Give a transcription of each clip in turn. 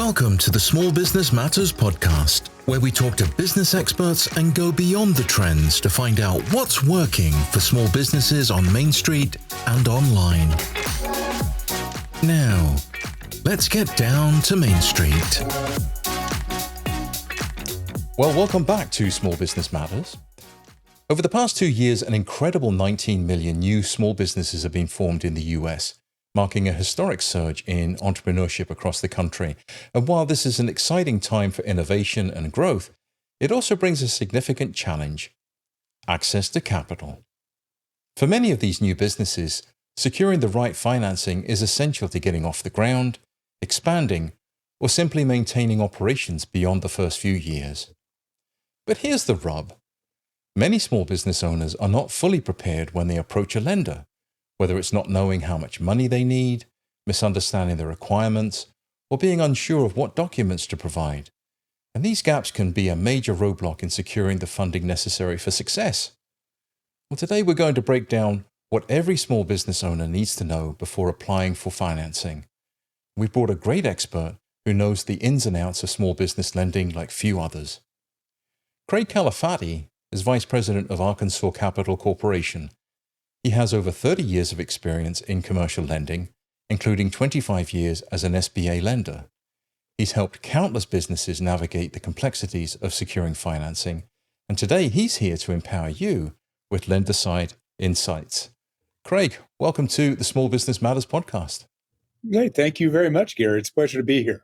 Welcome to the Small Business Matters podcast, where we talk to business experts and go beyond the trends to find out what's working for small businesses on Main Street and online. Now, let's get down to Main Street. Well, welcome back to Small Business Matters. Over the past 2 years, an incredible 19 million new small businesses have been formed in the US, marking a historic surge in entrepreneurship across the country. And while this is an exciting time for innovation and growth, it also brings a significant challenge: access to capital. For many of these new businesses, securing the right financing is essential to getting off the ground, expanding, or simply maintaining operations beyond the first few years. But here's the rub. Many small business owners are not fully prepared when they approach a lender, whether it's not knowing how much money they need, misunderstanding the requirements, or being unsure of what documents to provide. And these gaps can be a major roadblock in securing the funding necessary for success. Well, today we're going to break down what every small business owner needs to know before applying for financing. We've brought a great expert who knows the ins and outs of small business lending like few others. Craig Calafati is Vice President of Arkansas Capital Corporation. He has over 30 years of experience in commercial lending, including 25 years as an SBA lender. He's helped countless businesses navigate the complexities of securing financing, and today he's here to empower you with lender-side insights. Craig, welcome to the Small Business Matters podcast. Great. Thank you very much, Gary. It's a pleasure to be here.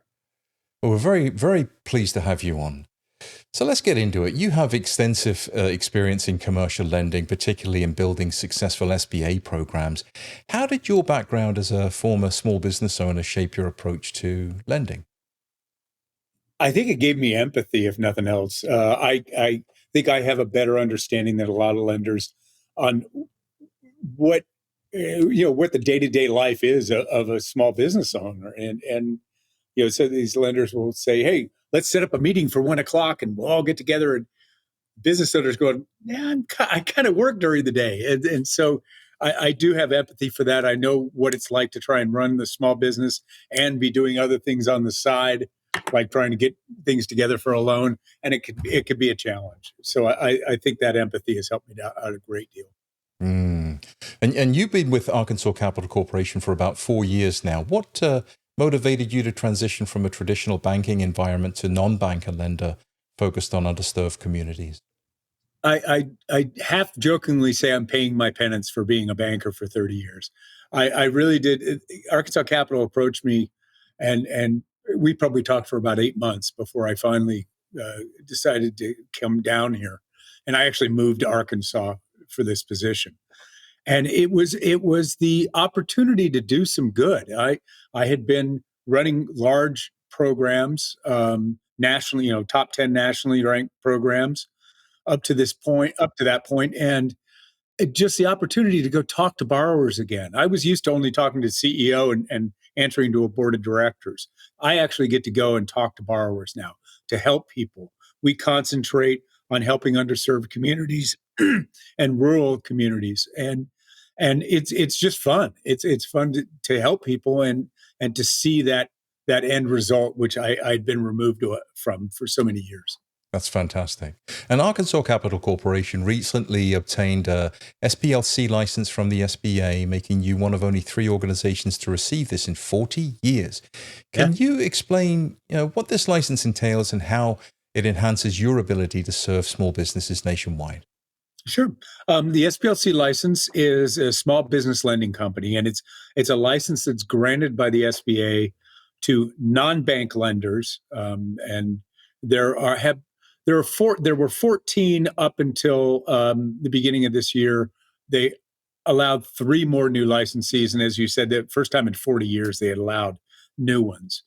Well, we're very, very pleased to have you on. So let's get into it. You have extensive experience in commercial lending, particularly in building successful SBA programs. How did your background as a former small business owner shape your approach to lending? I think it gave me empathy, if nothing else. I think I have a better understanding than a lot of lenders on what what the day-to-day life is of a small business owner, and so these lenders will say, "Hey, let's set up a meeting for 1:00 and we'll all get together." And business owners going, "Yeah, I kind of work during the day." And so I do have empathy for that. I know what it's like to try and run the small business and be doing other things on the side, like trying to get things together for a loan. And it could be a challenge. So I think that empathy has helped me out a great deal. And you've been with Arkansas Capital Corporation for about 4 years now. What motivated you to transition from a traditional banking environment to non-banker lender focused on underserved communities? I half jokingly say I'm paying my penance for being a banker for 30 years. I really did. Arkansas Capital approached me, and we probably talked for about 8 months before I finally decided to come down here. And I actually moved to Arkansas for this position. And it was the opportunity to do some good. I had been running large programs, nationally, top 10 nationally ranked programs up to that point, and just the opportunity to go talk to borrowers again. I was used to only talking to CEO and answering to a board of directors. I actually get to go and talk to borrowers now to help people. We concentrate on helping underserved communities and rural communities, and it's just fun. It's fun to help people and to see that end result, which I'd been removed from for so many years. That's fantastic. And Arkansas Capital Corporation recently obtained a SPLC license from the SBA, making you one of only 3 organizations to receive this in 40 years. Can you explain what this license entails and how it enhances your ability to serve small businesses nationwide? Sure. The SPLC license is a small business lending company, and it's a license that's granted by the SBA to non-bank lenders. And there were 14 up until the beginning of this year. They allowed 3 more new licensees, and as you said, the first time in 40 years they had allowed new ones.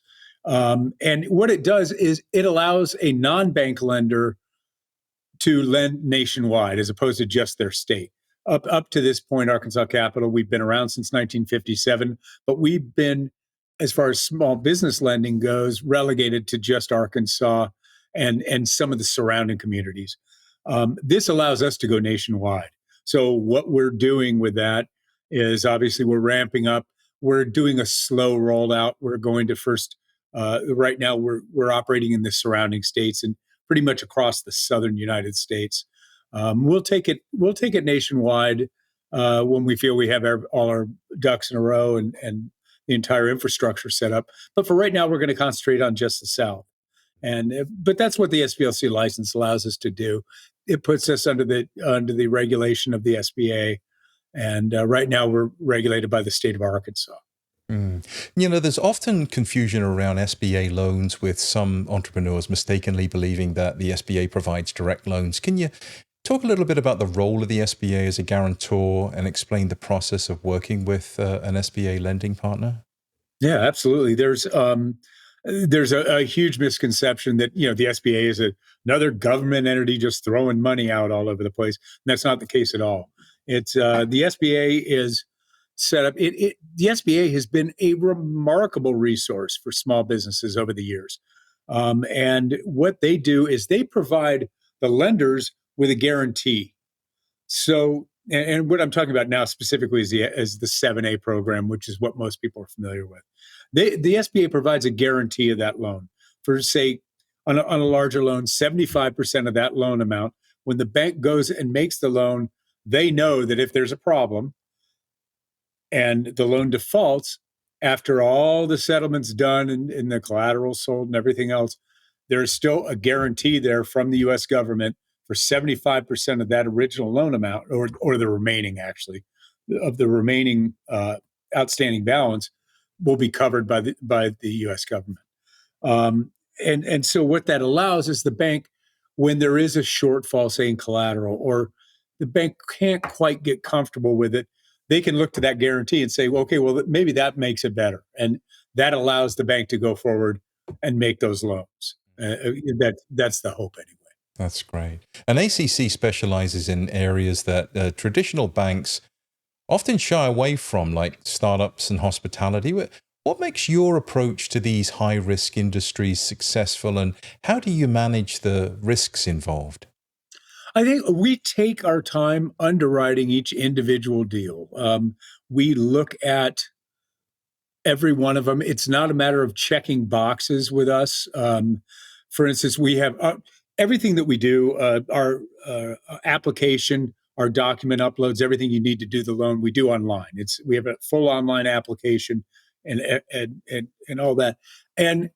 And what it does is it allows a non-bank lender to lend nationwide as opposed to just their state. Up to this point, Arkansas Capital, we've been around since 1957, but we've been, as far as small business lending goes, relegated to just Arkansas and some of the surrounding communities. This allows us to go nationwide. So what we're doing with that is obviously we're ramping up. We're doing a slow rollout. We're going to first Right now, we're operating in the surrounding states and pretty much across the southern United States. We'll take it nationwide when we feel we have all our ducks in a row and the entire infrastructure set up. But for right now, we're going to concentrate on just the South. But that's what the SBLC license allows us to do. It puts us under the regulation of the SBA, and right now we're regulated by the state of Arkansas. Mm. There's often confusion around SBA loans, with some entrepreneurs mistakenly believing that the SBA provides direct loans. Can you talk a little bit about the role of the SBA as a guarantor and explain the process of working with an SBA lending partner? Yeah, absolutely. There's a huge misconception that the SBA is another government entity just throwing money out all over the place. And that's not the case at all. It's the SBA is set up. The SBA has been a remarkable resource for small businesses over the years, and what they do is they provide the lenders with a guarantee. So, and what I'm talking about now specifically is the 7A program, which is what most people are familiar with. The SBA provides a guarantee of that loan for, say, on a larger loan, 75% of that loan amount. When the bank goes and makes the loan, they know that if there's a problem and the loan defaults, after all the settlements done and the collateral sold and everything else, there is still a guarantee there from the U.S. government for 75% of that original loan amount, or the remaining, actually, of the remaining outstanding balance will be covered by the U.S. government. And so what that allows is the bank, when there is a shortfall, say in collateral, or the bank can't quite get comfortable with it, they can look to that guarantee and say, well, okay, well, maybe that makes it better. And that allows the bank to go forward and make those loans. That's the hope anyway. That's great. And ACC specializes in areas that traditional banks often shy away from, like startups and hospitality. What makes your approach to these high-risk industries successful, and how do you manage the risks involved? I think we take our time underwriting each individual deal. We look at every one of them. It's not a matter of checking boxes with us. For instance, we have everything that we do, our application, our document uploads, everything you need to do the loan, we do online. We have a full online application and all that. And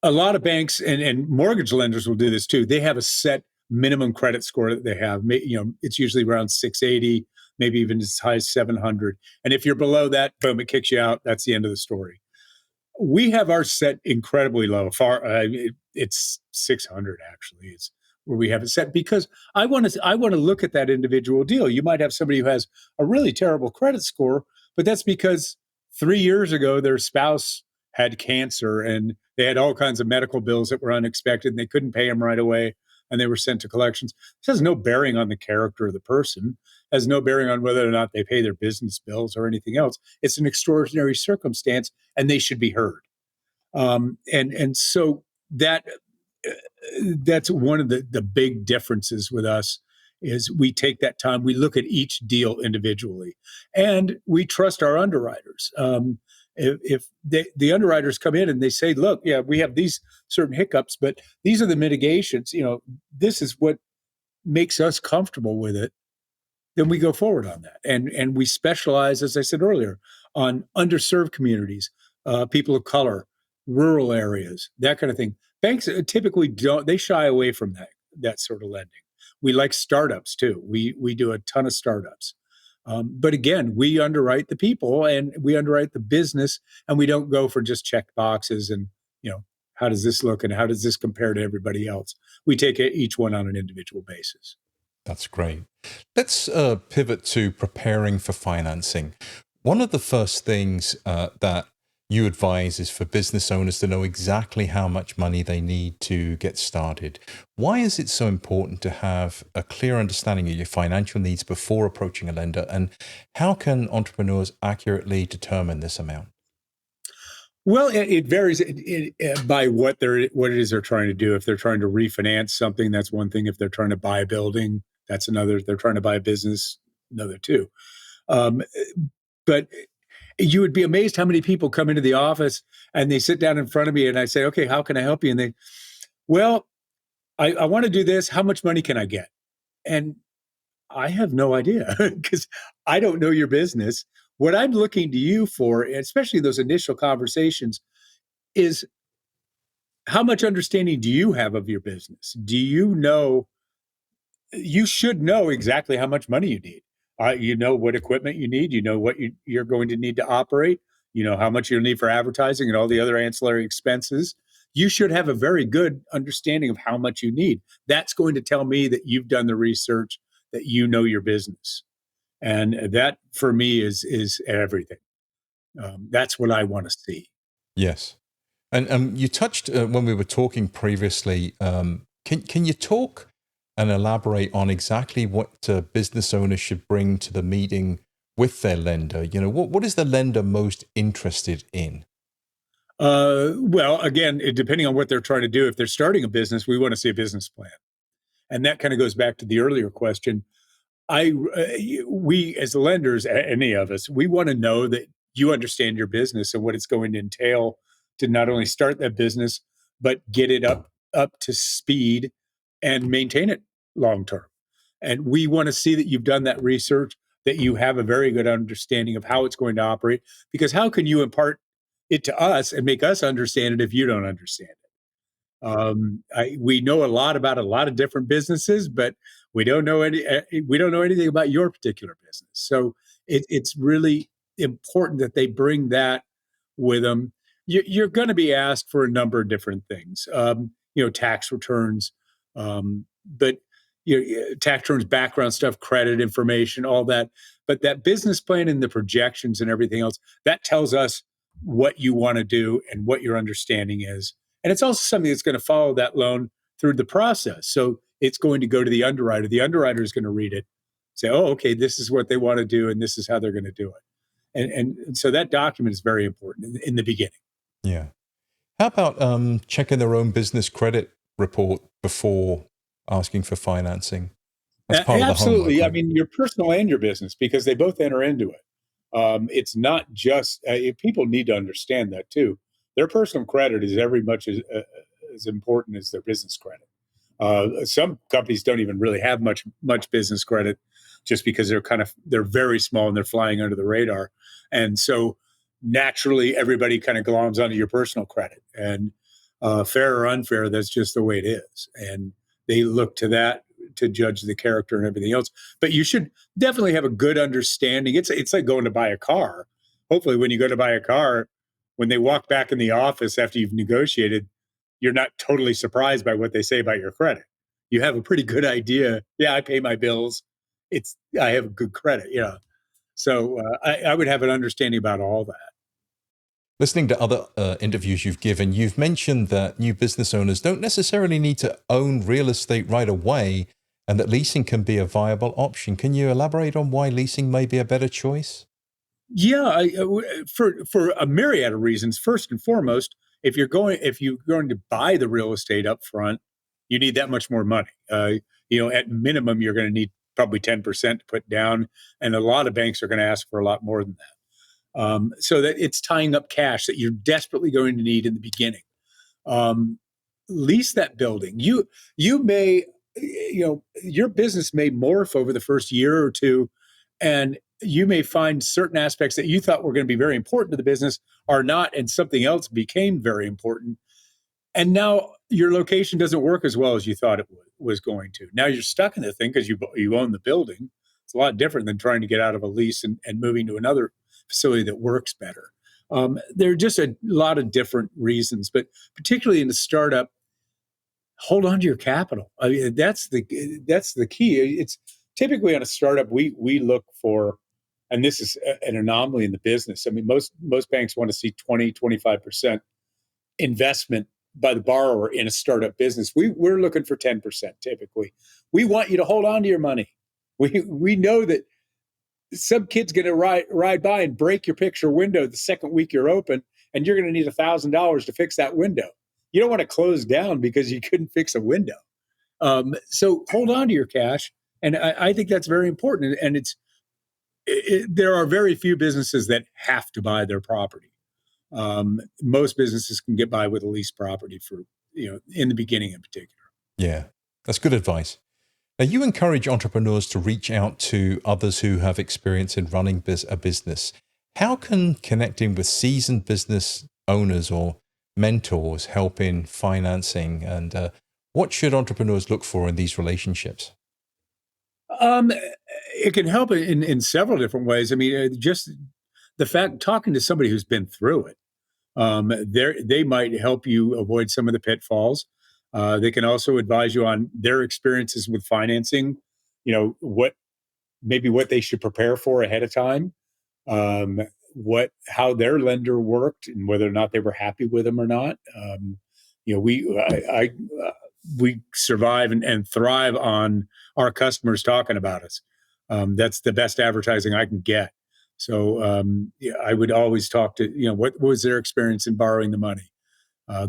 a lot of banks and mortgage lenders will do this too. They have a set minimum credit score that they have. It's usually around 680, maybe even as high as 700. And if you're below that, boom, it kicks you out. That's the end of the story. We have ours set incredibly low. It's 600 actually. It's where we have it set because I want to look at that individual deal. You might have somebody who has a really terrible credit score, but that's because 3 years ago their spouse had cancer and they had all kinds of medical bills that were unexpected and they couldn't pay them right away and they were sent to collections. This has no bearing on the character of the person, has no bearing on whether or not they pay their business bills or anything else. It's an extraordinary circumstance and they should be heard. And so that's one of the big differences with us is we take that time, we look at each deal individually, and we trust our underwriters. If the underwriters come in and they say, look, yeah, we have these certain hiccups, but these are the mitigations, this is what makes us comfortable with it, then we go forward on that. And we specialize, as I said earlier, on underserved communities, people of color, rural areas, that kind of thing. Banks typically they shy away from that sort of lending. We like startups too. We do a ton of startups. But again, we underwrite the people and we underwrite the business, and we don't go for just checked boxes and, how does this look and how does this compare to everybody else? We take each one on an individual basis. That's great. Let's pivot to preparing for financing. One of the first things that you advise is for business owners to know exactly how much money they need to get started. Why is it so important to have a clear understanding of your financial needs before approaching a lender? And how can entrepreneurs accurately determine this amount? Well, it varies by what it is they're trying to do. If they're trying to refinance something, that's one thing. If they're trying to buy a building, that's another. If they're trying to buy a business, another too. But You would be amazed how many people come into the office and they sit down in front of me and I say, okay, how can I help you? And they, well, I want to do this. How much money can I get? And I have no idea because I don't know your business. What I'm looking to you for, especially those initial conversations, is how much understanding do you have of your business? Do you know you should know exactly how much money you need. You know what equipment you need. You know what you're going to need to operate. You know how much you'll need for advertising and all the other ancillary expenses. You should have a very good understanding of how much you need. That's going to tell me that you've done the research, that you know your business, and that for me is everything. That's what I want to see. Yes. And you touched when we were talking previously. Can you talk and elaborate on exactly what business owners should bring to the meeting with their lender? You know, what is the lender most interested in? Well, again, depending on what they're trying to do, if they're starting a business, we want to see a business plan, and that kind of goes back to the earlier question. We as lenders, any of us, we want to know that you understand your business and what it's going to entail to not only start that business but get it up to speed and maintain it long term. And we want to see that you've done that research, that you have a very good understanding of how it's going to operate. Because how can you impart it to us and make us understand it if you don't understand it? We know a lot about a lot of different businesses, but we don't know anything about your particular business. So it's really important that they bring that with them. You're going to be asked for a number of different things, tax returns, but tax returns, background stuff, credit information, all that. But that business plan and the projections and everything else, that tells us what you want to do and what your understanding is. And it's also something that's going to follow that loan through the process. So it's going to go to the underwriter. The underwriter is going to read it, say, oh, okay, this is what they want to do, and this is how they're going to do it. And so that document is very important in the beginning. Yeah. How about checking their own business credit report before asking for financing? That's part of the Absolutely. homework, I right? mean, your personal and your business, because they both enter into it. It's not just people need to understand that too. Their personal credit is every much as important as their business credit. Some companies don't even really have much business credit, just because they're very small and they're flying under the radar, and so naturally everybody kind of gloms onto your personal credit. And fair or unfair, that's just the way it is, and they look to that to judge the character and everything else. But you should definitely have a good understanding. It's like going to buy a car. Hopefully, when you go to buy a car, when they walk back in the office after you've negotiated, you're not totally surprised by what they say about your credit. You have a pretty good idea. Yeah, I pay my bills. I have good credit. Yeah, so I would have an understanding about all that. Listening to other interviews you've given, you've mentioned that new business owners don't necessarily need to own real estate right away and that leasing can be a viable option. Can you elaborate on why leasing may be a better choice? Yeah, for a myriad of reasons. First and foremost, if you're going to buy the real estate up front, you need that much more money. At minimum, you're going to need probably 10% to put down, and a lot of banks are going to ask for a lot more than that. So that it's tying up cash that you're desperately going to need in the beginning. Um, Lease that building. You may, your business may morph over the first year or two, and you may find certain aspects that you thought were going to be very important to the business are not, and something else became very important. And now your location doesn't work as well as you thought it was going to. Now you're stuck in the thing because you own the building. It's a lot different than trying to get out of a lease and moving to another facility that works better. There are just a lot of different reasons, but particularly in the startup, hold on to your capital. I mean, that's the key. It's typically on a startup we look for, and this is an anomaly in the business. I mean, most banks want to see 20-25% investment by the borrower in a startup business. We're looking for 10% typically. We want you to hold on to your money. We know that some kid's going to ride by and break your picture window the second week you're open, and you're going to need $1,000 to fix that window. You don't want to close down because you couldn't fix a window. So hold on to your cash, and I think that's very important. And there are very few businesses that have to buy their property. Most businesses can get by with a lease property for, in the beginning in particular. Yeah, that's good advice. Now, you encourage entrepreneurs to reach out to others who have experience in running a business. How can connecting with seasoned business owners or mentors help in financing? And what should entrepreneurs look for in these relationships? It can help in several different ways. I mean, just the fact talking to somebody who's been through it, they might help you avoid some of the pitfalls. They can also advise you on their experiences with financing. What they should prepare for ahead of time. How their lender worked and whether or not they were happy with them or not. We survive and thrive on our customers talking about us. That's the best advertising I can get. So I would always talk to, what was their experience in borrowing the money?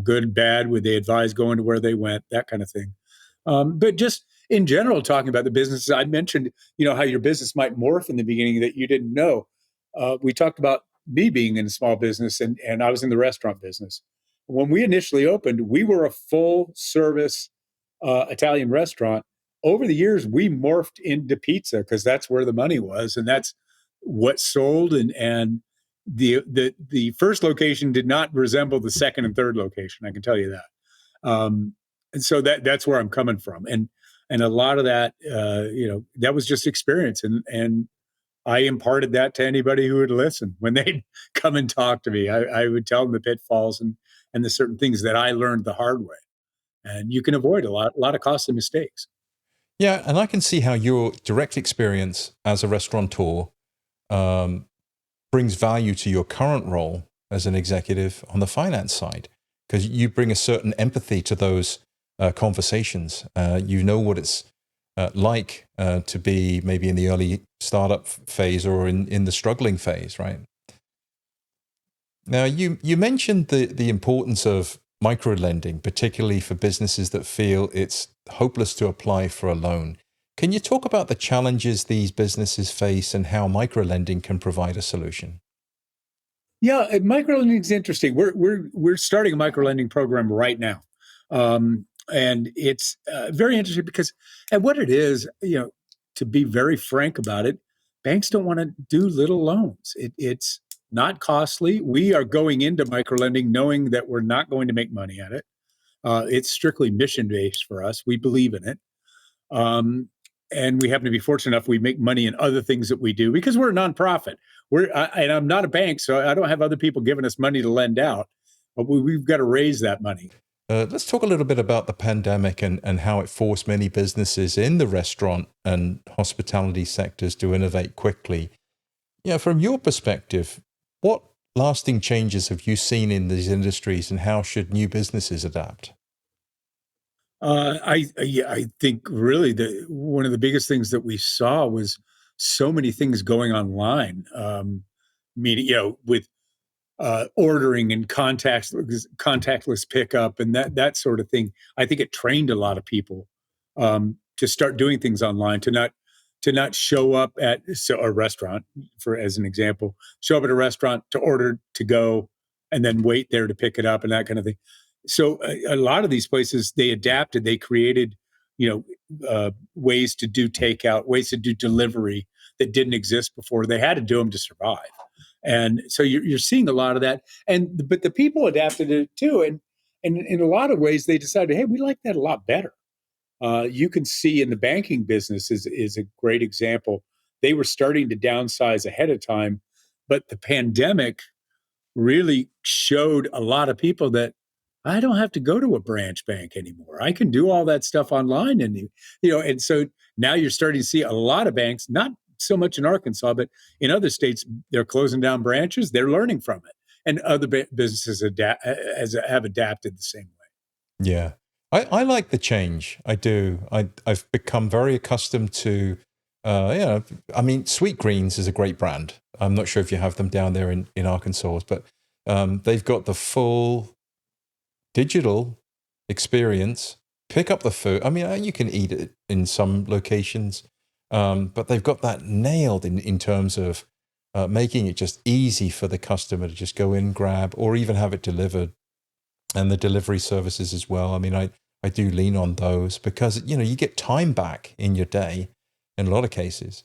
Good, bad, would they advise going to where they went, that kind of thing. But just in general, talking about the businesses, I mentioned, how your business might morph in the beginning that you didn't know. We talked about me being in a small business and I was in the restaurant business. When we initially opened, we were a full service Italian restaurant. Over the years, we morphed into pizza because that's where the money was, and that's what sold. And the first location did not resemble the second and third location. I can tell you that. And so that's where I'm coming from, and a lot of that, that was just experience, and I imparted that to anybody who would listen when they'd come and talk to me. I would tell them the pitfalls and the certain things that I learned the hard way, and you can avoid a lot of costly mistakes. Yeah, and I can see how your direct experience as a restaurateur um, brings value to your current role as an executive on the finance side, because you bring a certain empathy to those conversations. You know what it's like to be maybe in the early startup phase or in the struggling phase, right? Now, you mentioned the importance of micro lending, particularly for businesses that feel it's hopeless to apply for a loan. Can you talk about the challenges these businesses face and how micro lending can provide a solution? Yeah, microlending is interesting. We're starting a microlending program right now, and it's very interesting because, and what it is, to be very frank about it, banks don't want to do little loans. It's not costly. We are going into microlending knowing that we're not going to make money at it. It's strictly mission based for us. We believe in it. And we happen to be fortunate enough we make money in other things that we do because we're a nonprofit. And I'm not a bank, so I don't have other people giving us money to lend out. But we've got to raise that money. Let's talk a little bit about the pandemic and how it forced many businesses in the restaurant and hospitality sectors to innovate quickly. Yeah, from your perspective, what lasting changes have you seen in these industries and how should new businesses adapt? I think really one of the biggest things that we saw was so many things going online. Meaning, with ordering and contactless pickup and that sort of thing. I think it trained a lot of people to start doing things online, to not show up at a restaurant, for as an example, show up at a restaurant to order to go and then wait there to pick it up and that kind of thing. So a lot of these places, they adapted, they created, ways to do takeout, ways to do delivery that didn't exist before. They had to do them to survive. And so you're seeing a lot of that. But the people adapted it too. And in a lot of ways, they decided, hey, we like that a lot better. You can see in the banking business is a great example. They were starting to downsize ahead of time, but the pandemic really showed a lot of people that I don't have to go to a branch bank anymore. I can do all that stuff online, and so now you're starting to see a lot of banks, not so much in Arkansas, but in other states, they're closing down branches. They're learning from it, and other businesses have adapted the same way. Yeah, I like the change. I do. I've become very accustomed to, I mean, Sweet Greens is a great brand. I'm not sure if you have them down there in Arkansas, but they've got the full digital experience. Pick up the food. I mean, you can eat it in some locations, But they've got that nailed in terms of making it just easy for the customer to just go in, grab, or even have it delivered. And the delivery services as well. I mean, I do lean on those because, you get time back in your day in a lot of cases.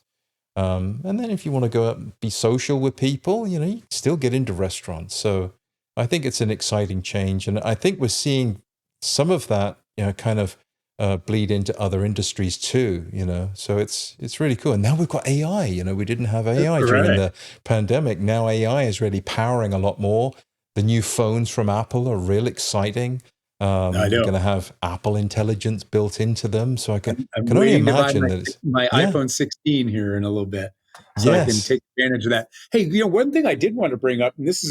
And then if you want to go out and be social with people, you still get into restaurants. So I think it's an exciting change. And I think we're seeing some of that, kind of bleed into other industries too, So it's really cool. And now we've got AI, we didn't have AI during Right. the pandemic. Now AI is really powering a lot more. The new phones from Apple are real exciting. I They're going know. to have Apple Intelligence built into them. So I I'm can only waiting to buy imagine that it's, my yeah, iPhone 16 here in a little bit, so I can yes. take advantage of that. Hey, one thing I did want to bring up, and this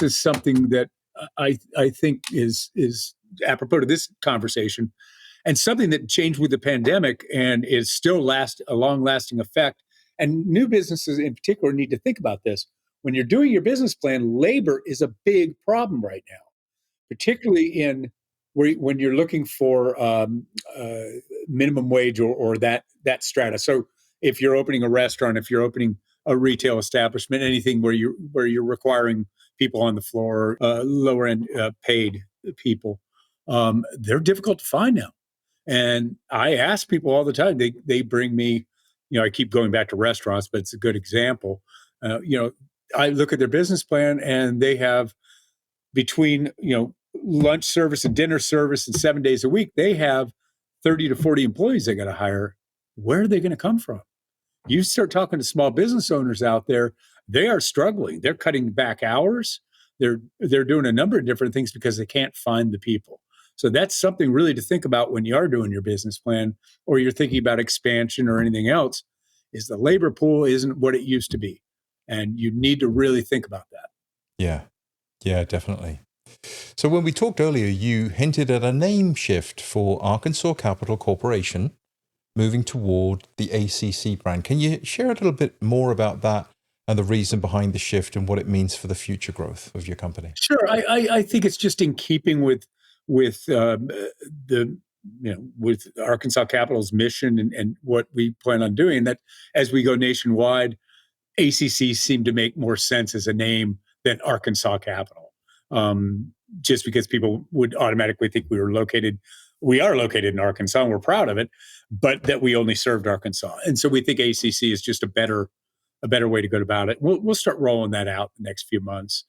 is something that I think is apropos to this conversation, and something that changed with the pandemic and is still a long lasting effect. And new businesses in particular need to think about this. When you're doing your business plan, labor is a big problem right now, particularly when you're looking for uh, minimum wage or that strata. So if you're opening a restaurant, if you're opening a retail establishment, anything where you're requiring people on the floor, lower end paid people, they're difficult to find now. And I ask people all the time. They bring me, I keep going back to restaurants, but it's a good example. I look at their business plan and they have between lunch service and dinner service and 7 days a week, they have 30 to 40 employees they got to hire. Where are they going to come from? You start talking to small business owners out there, they are struggling. They're cutting back hours. They're doing a number of different things because they can't find the people. So that's something really to think about when you are doing your business plan or you're thinking about expansion or anything else, is the labor pool isn't what it used to be. And you need to really think about that. Yeah. Yeah, definitely. So when we talked earlier, you hinted at a name shift for Arkansas Capital Corporation moving toward the ACC brand. Can you share a little bit more about that and the reason behind the shift and what it means for the future growth of your company? Sure, I think it's just in keeping with the with Arkansas Capital's mission and what we plan on doing. That as we go nationwide, ACC seemed to make more sense as a name than Arkansas Capital, just because people would automatically think we are located in Arkansas, and we're proud of it, but that we only served Arkansas, and so we think ACC is just a better way to go about it. We'll start rolling that out in the next few months.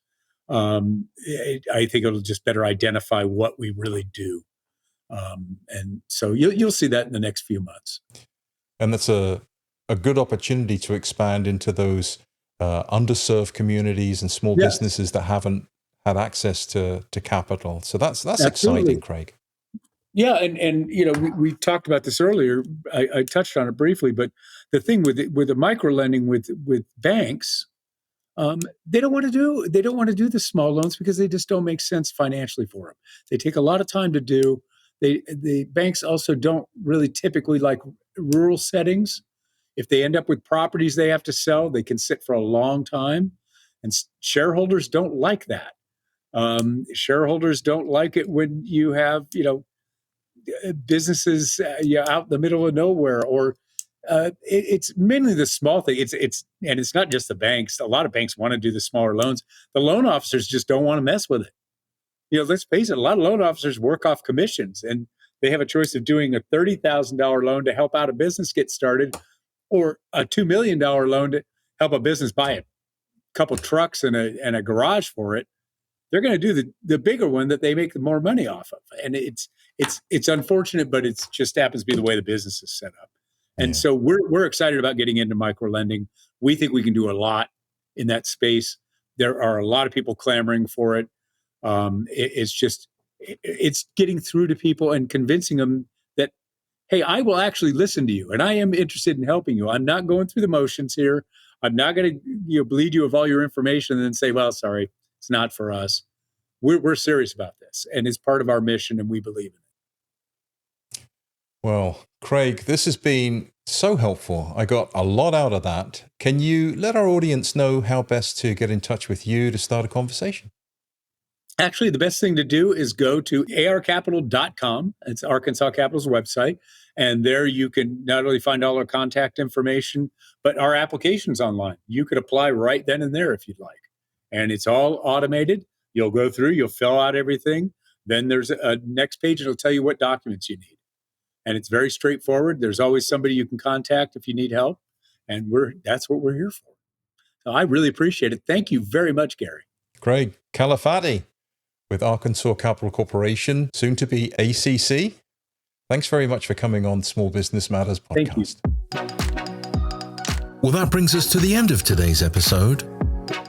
I think it'll just better identify what we really do, and so you'll see that in the next few months. And that's a good opportunity to expand into those underserved communities and small Yes, businesses that haven't had access to capital. So that's exciting, absolutely. Craig. Yeah, and we talked about this earlier. I touched on it briefly, but the thing with the micro lending with banks, they don't want to do the small loans because they just don't make sense financially for them. They take a lot of time to do. The banks also don't really typically like rural settings. If they end up with properties they have to sell, they can sit for a long time, and shareholders don't like that. Shareholders don't like it when you have businesses out in the middle of nowhere, or it's mainly the small thing. It's not just the banks. A lot of banks want to do the smaller loans. The loan officers just don't want to mess with it. Let's face it. A lot of loan officers work off commissions, and they have a choice of doing a $30,000 loan to help out a business get started, or a $2 million loan to help a business buy a couple trucks and a garage for it. They're going to do the bigger one that they make the more money off of, and it's unfortunate, but it's just happens to be the way the business is set up. And Yeah. so we're excited about getting into micro lending. We think we can do a lot in that space. There are a lot of people clamoring for it. It's getting through to people and convincing them that, hey, I will actually listen to you, and I am interested in helping you. I'm not going through the motions here. I'm not going to bleed you of all your information and then say, well, sorry, it's not for us. We're serious about this, and it's part of our mission, and we believe in it. Well, Craig, this has been so helpful. I got a lot out of that. Can you let our audience know how best to get in touch with you to start a conversation? Actually, the best thing to do is go to arcapital.com. It's Arkansas Capital's website. And there you can not only find all our contact information, but our applications online. You could apply right then and there if you'd like. And it's all automated. You'll go through, you'll fill out everything. Then there's a next page, it'll tell you what documents you need. And it's very straightforward. There's always somebody you can contact if you need help. And that's what we're here for. So I really appreciate it. Thank you very much, Gary. Craig Calafati with Arkansas Capital Corporation, soon to be ACC. Thanks very much for coming on Small Business Matters podcast. Thank you. Well, that brings us to the end of today's episode.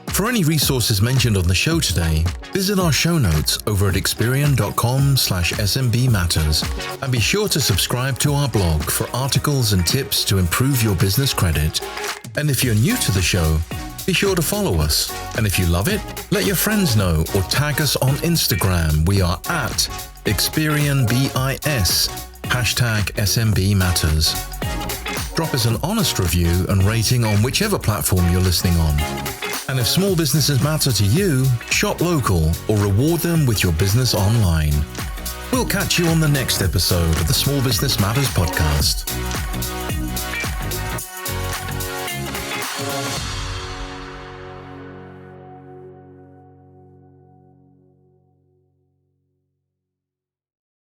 For any resources mentioned on the show today, visit our show notes over at Experian.com/SMB Matters, and be sure to subscribe to our blog for articles and tips to improve your business credit. And if you're new to the show, be sure to follow us. And if you love it, let your friends know or tag us on Instagram. We are at ExperianBIS, #SMB Matters. Drop us an honest review and rating on whichever platform you're listening on. And if small businesses matter to you, shop local or reward them with your business online. We'll catch you on the next episode of the Small Business Matters podcast.